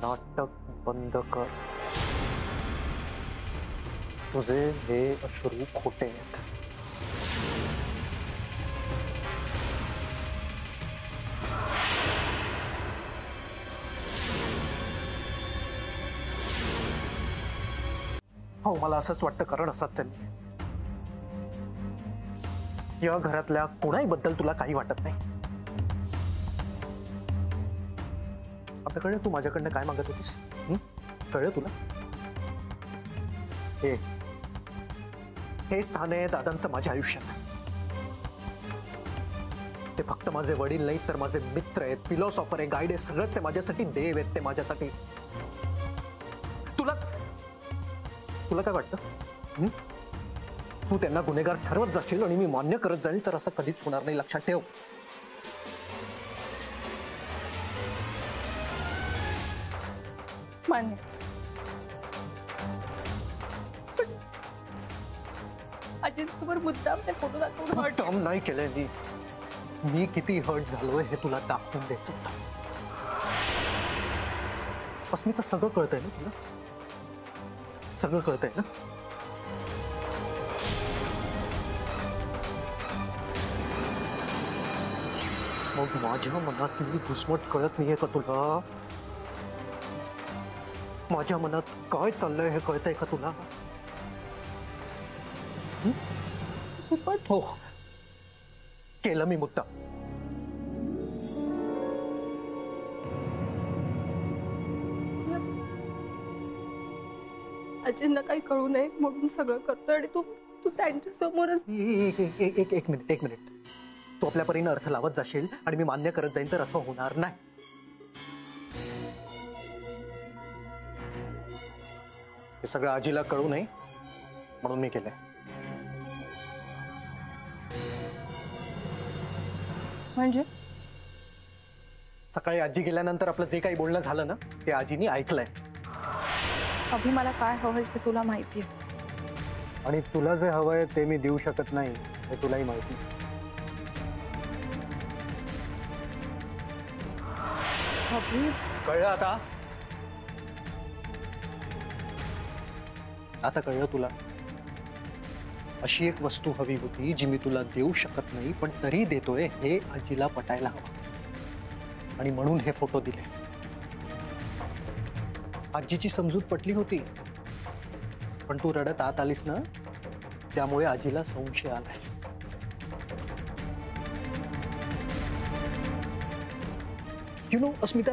नाटक बंद कर. तुझे हे अश्रू खोटे आहेत. हो, मला असंच वाटतं, कारण असंच आहे. या घरातल्या कोणाही बद्दल तुला काही वाटत नाही. आता कळलं तू माझ्याकडनं काय मागत होतीस? कळलं तुला? हे स्थान आहे दादांचं माझ्या आयुष्यात. ते फक्त माझे वडील नाहीत, तर माझे मित्र आहेत, फिलॉसॉफर आहे, गाईड आहे, सगळंच आहे माझ्यासाठी. देव आहेत ते माझ्यासाठी. तुला काय वाटतं? तू त्यांना गुन्हेगार ठरवत जाशील आणि मी मान्य करत जाईल, तर असं कधीच होणार नाही, लक्षात ठेव. मान्य. अजितसमोर मुद्दाम ते फोटो दाखवून मुद्दाम नाही केलंय मी किती हर्ट झालोय हे तुला दाखवून द्यायचं होतं. अस्मिता, सगळं कळतंय ना तुला? सगळं कळतंय ना? मग माझ्या मनातली घुसमट कळत नाहीये का तुला? माझ्या मनात काय चाललंय हे कळतंय का तुला? हो, केलं मी मुद्दा. अजिंना काही कळू नये म्हणून सगळं करतोय आणि तू त्यांच्या समोरच. एक मिनिट. तू आपल्या परीने अर्थ लावत जाशील आणि मी मान्य करत जाईन, तर असं होणार नाही. हे सगळं आजीला कळू नये म्हणून मी केलंय. म्हणजे सकाळी आजी गेल्यानंतर आपलं जे काही बोलणं झालं ना, ते आजीनी ऐकलंय. अभि, मला काय हवंय ते तुला माहितीये. आणि तुला जे हवंय ते मी देऊ शकत नाही हे तुलाही माहिती. अभि, कळलं आता? आता कळलं तुला? अशी एक वस्तू हवी होती जी मी तुला देऊ शकत नाही, पण तरी देतोय हे आजीला पटायला हवं, आणि म्हणून हे फोटो दिले. आजीची समजूत पटली होती, पण तू रडत आत आलीस ना, त्यामुळे आजीला संशय आलाय. अस्मिता,